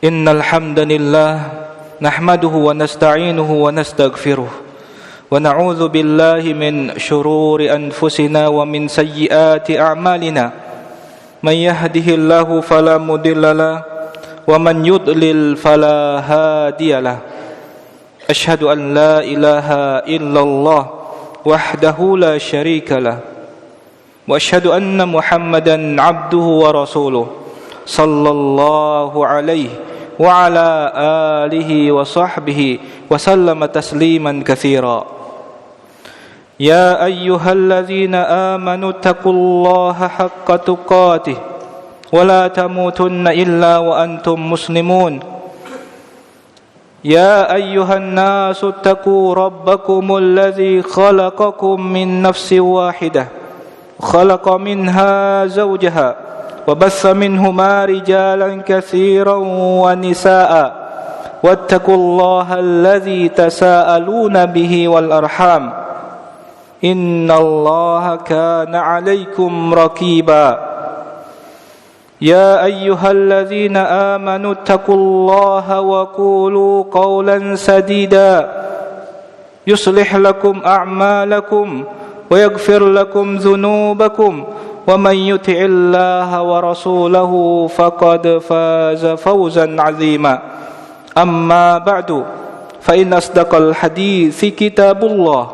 Innal hamdalillah nahmaduhu wa nasta'inuhu wa nastaghfiruh wa na'udzu billahi min shururi anfusina wa min sayyiati a'malina may yahdihillahu fala mudhillalah wa man yudlil fala hadiyalah. Asyhadu an la ilaha illallah wahdahu la syarikalah wa asyhadu anna Muhammadan abduhu wa rasuluh sallallahu alaihi wa ala alihi wa sahbihi wa sallama tasliman katsira. Ya ayyuhalladzina amanu taqullaha haqqa tuqatih wa la tamutunna illa wa antum muslimun. Ya ayyuhan nasu taqu rabbakumul ladzi khalaqakum min nafsin wahidah khalaqa minha zawjaha وبث منهما رجالا كثيرا ونساء واتقوا الله الذي تساءلون به والأرحام إن الله كان عليكم رقيبا. يا أيها الذين آمنوا اتقوا الله وقولوا قولا سديدا يصلح لكم أعمالكم ويغفر لكم ذنوبكم ومن يطع الله ورسوله فقد فاز فوزا عظيما. أما بعد فإن أصدق الحديث كتاب الله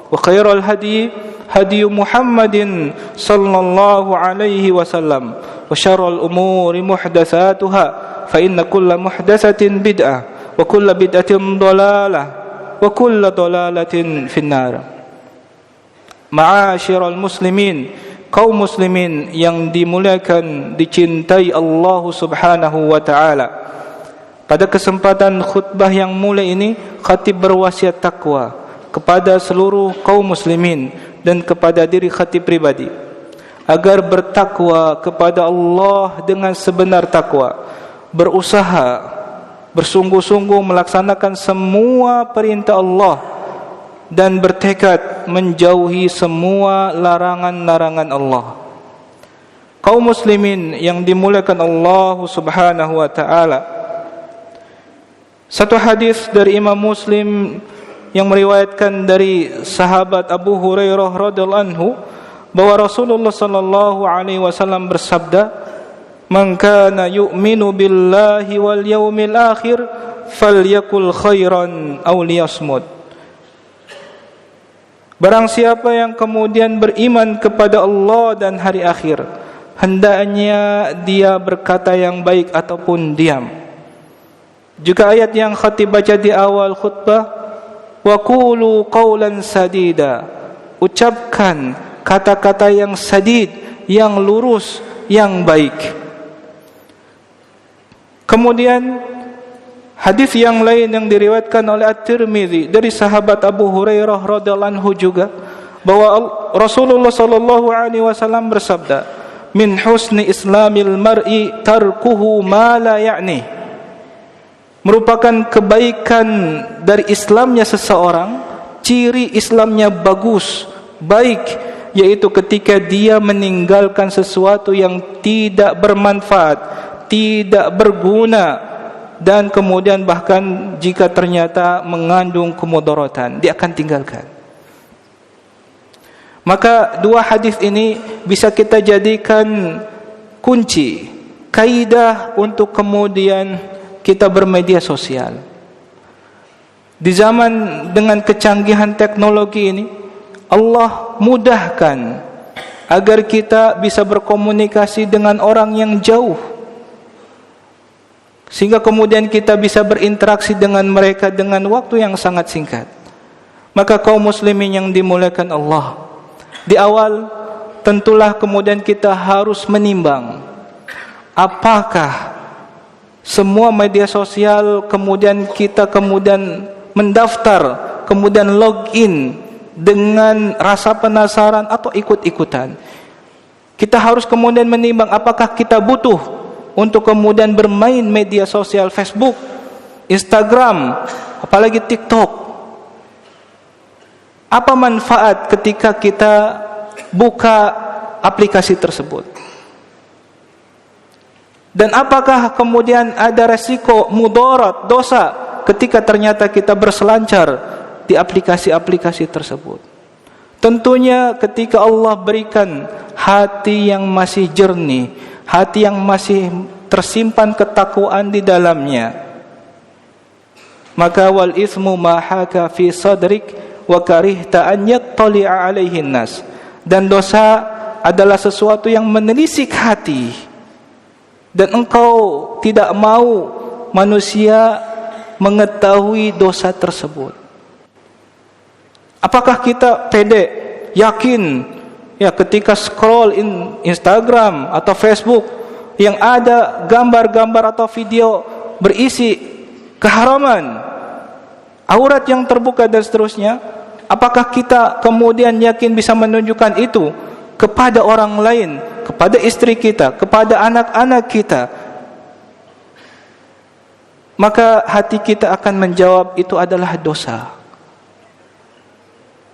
وخير الهدي هدي محمد صلى الله عليه وسلم وشر الأمور محدثاتها فإن كل محدثة بدعة وكل بدعة ضلالة وكل ضلالة في النار. معاشر المسلمين, kaum muslimin yang dimuliakan, dicintai Allah Subhanahu wa taala. Pada kesempatan khutbah yang mulia ini, khatib berwasiat takwa kepada seluruh kaum muslimin dan kepada diri khatib pribadi agar bertakwa kepada Allah dengan sebenar takwa, berusaha bersungguh-sungguh melaksanakan semua perintah Allah dan bertekad menjauhi semua larangan-larangan Allah. Kaum muslimin yang dimuliakan Allah Subhanahu wa taala. Satu hadis dari Imam Muslim yang meriwayatkan dari sahabat Abu Hurairah radhiyallahu anhu bahwa Rasulullah sallallahu alaihi wasallam bersabda, "Man kana yu'minu billahi wal yaumil akhir falyakul khairan aw liyasmut." Barang siapa yang kemudian beriman kepada Allah dan hari akhir, hendaknya dia berkata yang baik ataupun diam. Juga ayat yang khatib baca di awal khutbah, wa qulu qawlan sadida, ucapkan kata-kata yang sadid, yang lurus, yang baik. Kemudian hadis yang lain yang diriwayatkan oleh At-Tirmidzi dari sahabat Abu Hurairah radhiyallahu anhu juga bahwa Rasulullah sallallahu alaihi wasallam bersabda, "Min husni islamil mar'i tarkuhu ma la ya'ni." Merupakan kebaikan dari Islamnya seseorang, ciri Islamnya bagus, baik, yaitu ketika dia meninggalkan sesuatu yang tidak bermanfaat, tidak berguna, dan kemudian bahkan jika ternyata mengandung kemudaratan, dia akan tinggalkan. Maka dua hadis ini bisa kita jadikan kunci, kaidah untuk kemudian kita bermedia sosial. Di zaman dengan kecanggihan teknologi ini, Allah mudahkan agar kita bisa berkomunikasi dengan orang yang jauh, sehingga kemudian kita bisa berinteraksi dengan mereka dengan waktu yang sangat singkat. Maka kaum muslimin yang dimuliakan Allah, di awal tentulah kemudian kita harus menimbang apakah semua media sosial kemudian kita mendaftar, kemudian login dengan rasa penasaran atau ikut-ikutan. Kita harus kemudian menimbang apakah kita butuh untuk kemudian bermain media sosial Facebook, Instagram, apalagi TikTok. Apa manfaat ketika kita buka aplikasi tersebut? Dan apakah kemudian ada resiko mudarat, dosa ketika ternyata kita berselancar di aplikasi-aplikasi tersebut? Tentunya ketika Allah berikan hati yang masih jernih, hati yang masih tersimpan ketakwaan di dalamnya, maka wal ithmu ma haka fi sadrik wa karihta an yattali'a alaihi nas. Dan dosa adalah sesuatu yang menelisik hati, dan engkau tidak mau manusia mengetahui dosa tersebut. Apakah kita pede, yakin ya ketika scroll Instagram atau Facebook yang ada gambar-gambar atau video berisi keharaman, aurat yang terbuka dan seterusnya, apakah kita kemudian yakin bisa menunjukkan itu kepada orang lain, kepada istri kita, kepada anak-anak kita? Maka hati kita akan menjawab itu adalah dosa.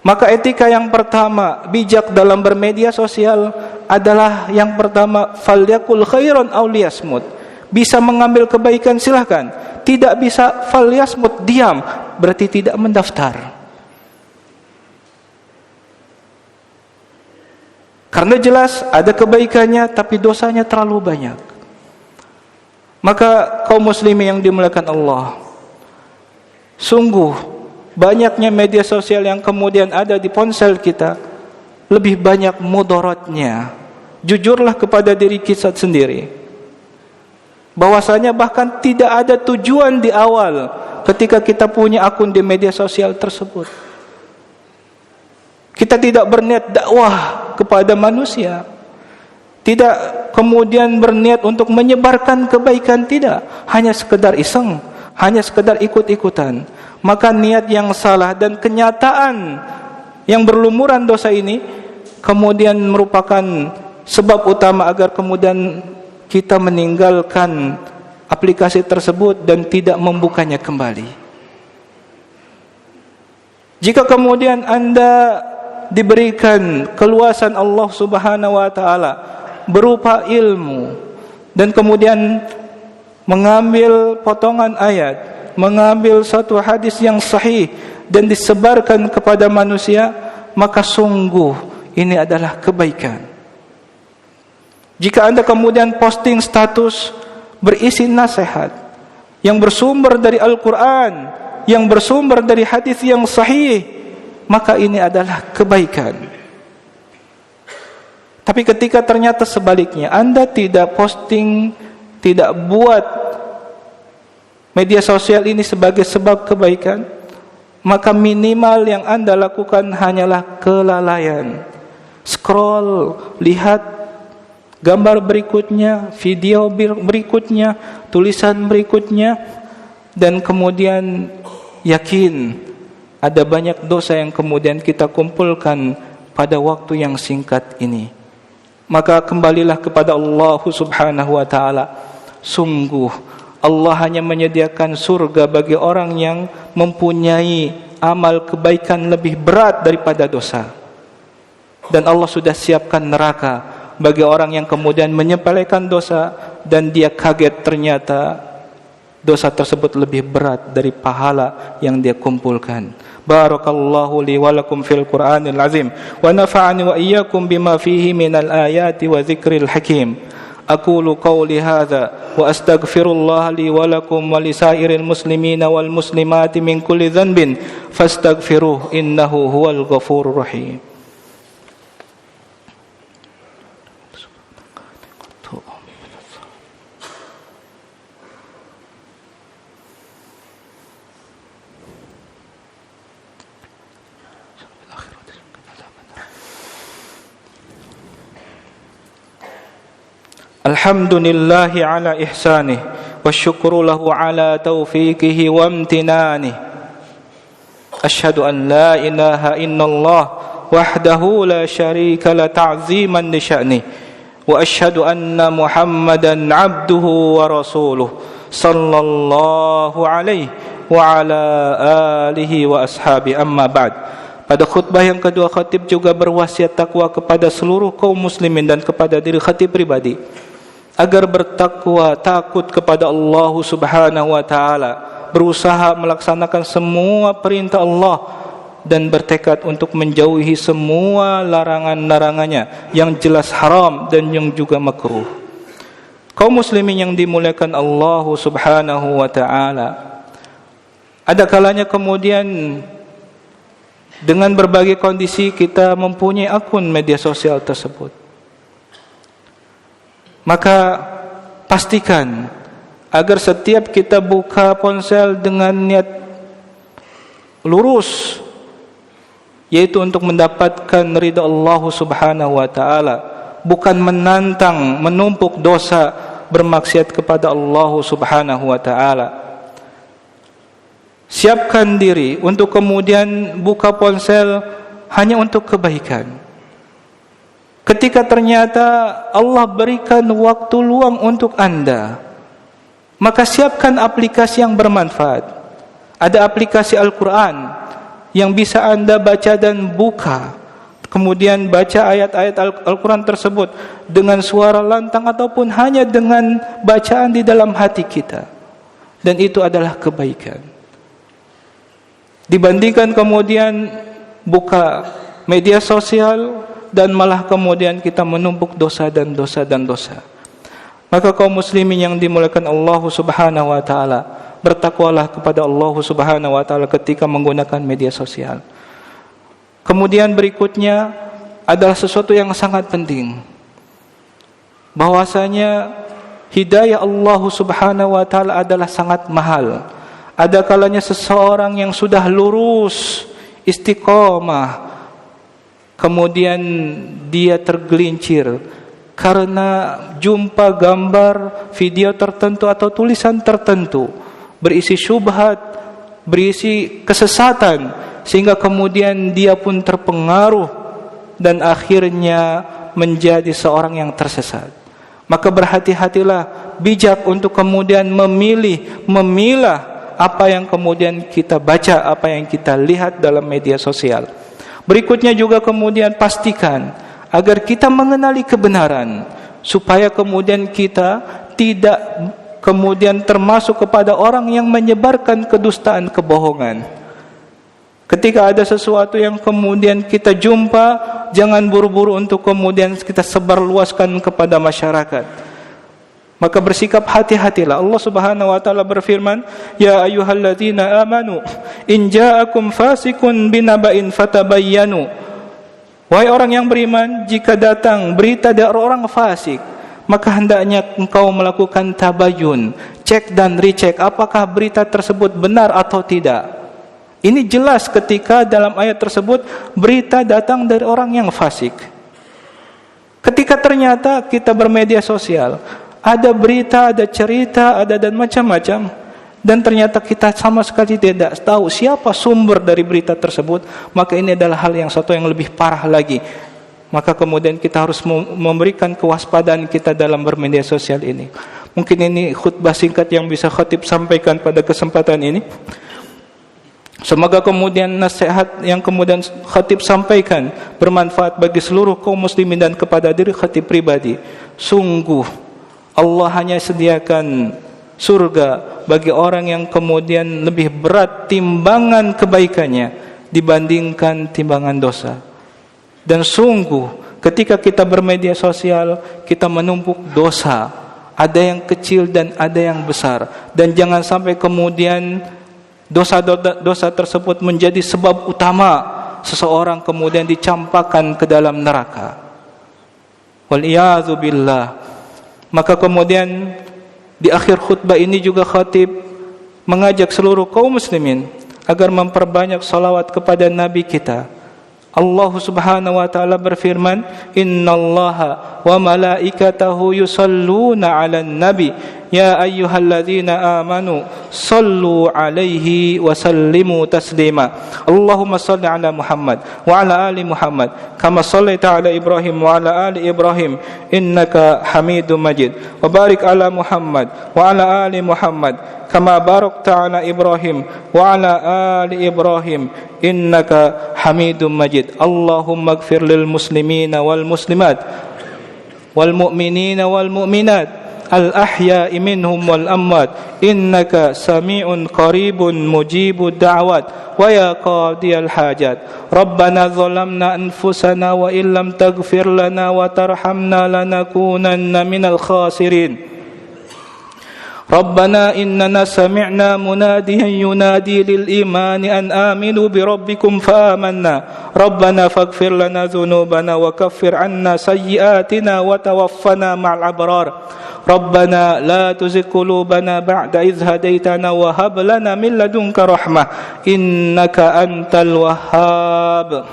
Maka etika yang pertama bijak dalam bermedia sosial adalah yang pertama, falyakul khairan aw liyasmut. Bisa mengambil kebaikan silakan, tidak bisa falyasmut, diam, berarti tidak mendaftar. Karena jelas ada kebaikannya tapi dosanya terlalu banyak. Maka kaum muslimin yang dimuliakan Allah, sungguh banyaknya media sosial yang kemudian ada di ponsel kita lebih banyak mudaratnya. Jujurlah kepada diri kita sendiri, bahwasanya bahkan tidak ada tujuan di awal ketika kita punya akun di media sosial tersebut. Kita tidak berniat dakwah kepada manusia, tidak kemudian berniat untuk menyebarkan kebaikan, tidak, hanya sekedar iseng, hanya sekedar ikut-ikutan. Maka niat yang salah dan kenyataan yang berlumuran dosa ini kemudian merupakan sebab utama agar kemudian kita meninggalkan aplikasi tersebut dan tidak membukanya kembali. Jika kemudian Anda diberikan keluasan Allah Subhanahu wa taala berupa ilmu, dan kemudian mengambil potongan ayat, mengambil satu hadis yang sahih dan disebarkan kepada manusia, maka sungguh ini adalah kebaikan. Jika Anda kemudian posting status berisi nasihat yang bersumber dari Al-Quran, yang bersumber dari hadis yang sahih, maka ini adalah kebaikan. Tapi ketika ternyata sebaliknya, Anda tidak posting, tidak buat media sosial ini sebagai sebab kebaikan, maka minimal yang Anda lakukan hanyalah kelalaian. Scroll, lihat gambar berikutnya, video berikutnya, tulisan berikutnya, dan kemudian yakin ada banyak dosa yang kemudian kita kumpulkan pada waktu yang singkat ini. Maka kembalilah kepada Allah Subhanahu wa taala. Sungguh Allah hanya menyediakan surga bagi orang yang mempunyai amal kebaikan lebih berat daripada dosa. Dan Allah sudah siapkan neraka bagi orang yang kemudian menyepelekan dosa dan dia kaget ternyata dosa tersebut lebih berat dari pahala yang dia kumpulkan. Barakallahu li wa lakum fil Qur'anil azim wa nafa'ani wa iyyakum bima fihi minal ayati wa dzikril hakim. أقول قولي هذا وأستغفر الله لي ولكم ولسائر المسلمين والمسلمات من كل ذنب فاستغفروه إنه هو الغفور الرحيم. Alhamdulillahi ala ihsanih wa syukru lahu ala taufiqihi wa amtinanih. Asyhadu an la ilaha illallah wahdahu la syarika la ta'ziman li sya'nih, wa asyhadu anna Muhammadan abduhu wa rasuluh sallallahu alaihi wa ala alihi wa ashabi. Amma ba'd. Pada khutbah yang kedua, khatib juga berwasiat takwa kepada seluruh kaum muslimin dan kepada diri khatib pribadi. agar bertakwa, takut kepada Allah Subhanahu wa taala, berusaha melaksanakan semua perintah Allah dan bertekad untuk menjauhi semua larangan-larangannya yang jelas haram dan yang juga makruh. Kaum muslimin yang dimuliakan Allah Subhanahu wa taala, ada kalanya kemudian dengan berbagai kondisi kita mempunyai akun media sosial tersebut. Maka pastikan agar setiap kita buka ponsel dengan niat lurus, yaitu untuk mendapatkan ridha Allah Subhanahu wa taala, bukan menantang, menumpuk dosa, bermaksiat kepada Allah Subhanahu wa taala. Siapkan diri untuk kemudian buka ponsel hanya untuk kebaikan. Ketika ternyata Allah berikan waktu luang untuk Anda, maka siapkan aplikasi yang bermanfaat. Ada aplikasi Al-Quran yang bisa Anda baca dan buka, kemudian baca ayat-ayat Al-Quran tersebut dengan suara lantang ataupun hanya dengan bacaan di dalam hati kita. Dan itu adalah kebaikan. Dibandingkan kemudian buka media sosial dan malah kemudian kita menumpuk dosa dan dosa dan dosa. Maka kaum muslimin yang dimuliakan Allah Subhanahu wa taala, bertakwalah kepada Allah Subhanahu wa taala ketika menggunakan media sosial. Kemudian berikutnya adalah sesuatu yang sangat penting, bahwasanya hidayah Allah Subhanahu wa taala adalah sangat mahal. Ada kalanya seseorang yang sudah lurus, istiqomah, kemudian dia tergelincir karena jumpa gambar, video tertentu atau tulisan tertentu berisi syubhat, berisi kesesatan, sehingga kemudian dia pun terpengaruh dan akhirnya menjadi seorang yang tersesat. Maka berhati-hatilah, bijak untuk kemudian memilah apa yang kemudian kita baca, apa yang kita lihat dalam media sosial. Berikutnya juga kemudian pastikan agar kita mengenali kebenaran, supaya kemudian kita tidak kemudian termasuk kepada orang yang menyebarkan kedustaan, kebohongan. Ketika ada sesuatu yang kemudian kita jumpa, jangan buru-buru untuk kemudian kita sebarluaskan kepada masyarakat. Maka bersikap hati-hatilah. Allah Subhanahu wa taala berfirman, "Ya ayyuhalladzina amanu, in ja'akum fasiqun binaba'in fatabayyanu." Wahai orang yang beriman, jika datang berita dari orang fasik, maka hendaknya engkau melakukan tabayyun, cek dan recheck apakah berita tersebut benar atau tidak. Ini jelas ketika dalam ayat tersebut berita datang dari orang yang fasik. Ketika ternyata kita bermedia sosial, ada berita, ada cerita, ada dan macam-macam, dan ternyata kita sama sekali tidak tahu siapa sumber dari berita tersebut, maka ini adalah hal yang satu yang lebih parah lagi. Maka kemudian kita harus memberikan kewaspadaan kita dalam bermedia sosial ini. Mungkin ini khutbah singkat yang bisa khatib sampaikan pada kesempatan ini. Semoga kemudian nasihat yang kemudian khatib sampaikan bermanfaat bagi seluruh kaum muslimin dan kepada diri khatib pribadi. Sungguh Allah hanya sediakan surga bagi orang yang kemudian lebih berat timbangan kebaikannya dibandingkan timbangan dosa. Dan sungguh ketika kita bermedia sosial, kita menumpuk dosa, ada yang kecil dan ada yang besar, dan jangan sampai kemudian dosa tersebut menjadi sebab utama seseorang kemudian dicampakkan ke dalam neraka. Wal-iyadzu billah. Maka kemudian di akhir khutbah ini juga khatib mengajak seluruh kaum muslimin agar memperbanyak salawat kepada Nabi kita. Allah Subhanahu wa taala berfirman, "Innallaha wa malaikatahu yusalluna 'alan nabi, ya ayyuhalladzina amanu sallu 'alaihi wa sallimu taslima." Allahumma salli 'ala Muhammad wa 'ala ali Muhammad kama shallaita 'ala Ibrahim wa 'ala ali Ibrahim innaka Hamidum Majid. Wa barik 'ala Muhammad wa 'ala ali Muhammad kama barakta 'ala Ibrahim wa 'ala ali Ibrahim innaka Hamidum Majid. Allahumma ighfir lil muslimina wal muslimat wal mu'minina wal mu'minat الأحياء منهم والأموات إنك سميع قريب مجيب الدعوات ويا قاضي الحاجات ربنا ظلمنا أنفسنا وإن لم تغفر لنا وترحمنا لنكونن من الخاسرين ربنا إننا سمعنا مناديا ينادي للإيمان أن آمنوا بربكم فآمنا ربنا فاغفر لنا ذنوبنا وكفر عنا سيئاتنا وتوفنا مع الأبرار ربنا لا تزغ قلوبنا بعد إذ هديتنا وهب لنا من لدنك رحمة إنك أنت الوهاب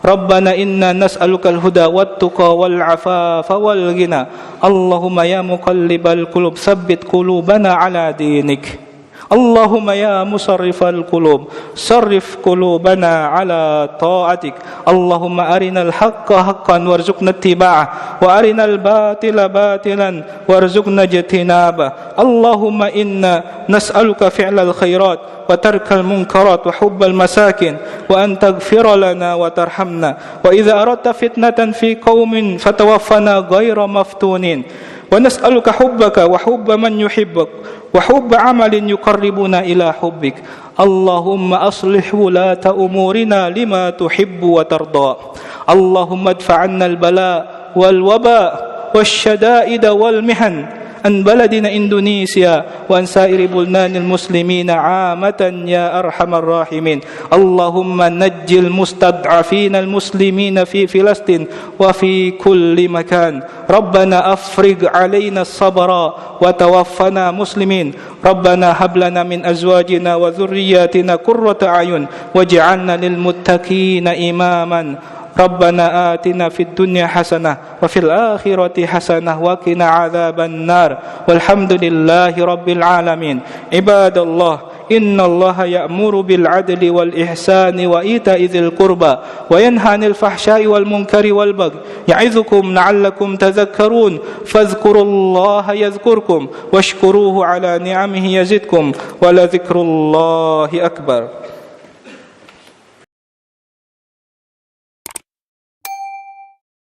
ربنا إنا نسألك الهدى والتقى والعفاف والغنى اللهم يا مقلب القلوب ثبت قلوبنا على دينك اللهم يا مصرف القلوب صرف قلوبنا على طاعتك اللهم أرنا الحق حقا وارزقنا اتباعه وأرنا الباطل باطلا وارزقنا اجتنابه اللهم إنا نسألك فعل الخيرات وترك المنكرات وحب المساكن وأن تغفر لنا وترحمنا وإذا أردت فتنة في قوم فتوفنا غير مفتونين ونسألك حبك وحب من يحبك وحب عمل يقربنا إلى حبك اللهم أصلح ولاة أمورنا لما تحب وترضى اللهم ادفع عنا البلاء والوباء والشدائد والمحن عن بلدنا إندونيسيا وعن سائر بلدان المسلمين عامة يا أرحم الراحمين اللهم نج المستضعفين المسلمين في فلسطين وفي كل مكان ربنا أفرغ علينا الصبر وتوفنا مسلمين ربنا هب لنا من أزواجنا وذرياتنا قرة أعين واجعلنا للمتقين إماما ربنا آتنا في الدنيا حسنة وفي الآخرة حسنة وقنا عذاب النار والحمد لله رب العالمين عباد الله إن الله يأمر بالعدل والإحسان وإيتاء ذي القربى وينهى عن الفحشاء والمنكر والبغي يعظكم لعلكم تذكرون فاذكروا الله يذكركم واشكروه على نعمه يزدكم ولذكر الله أكبر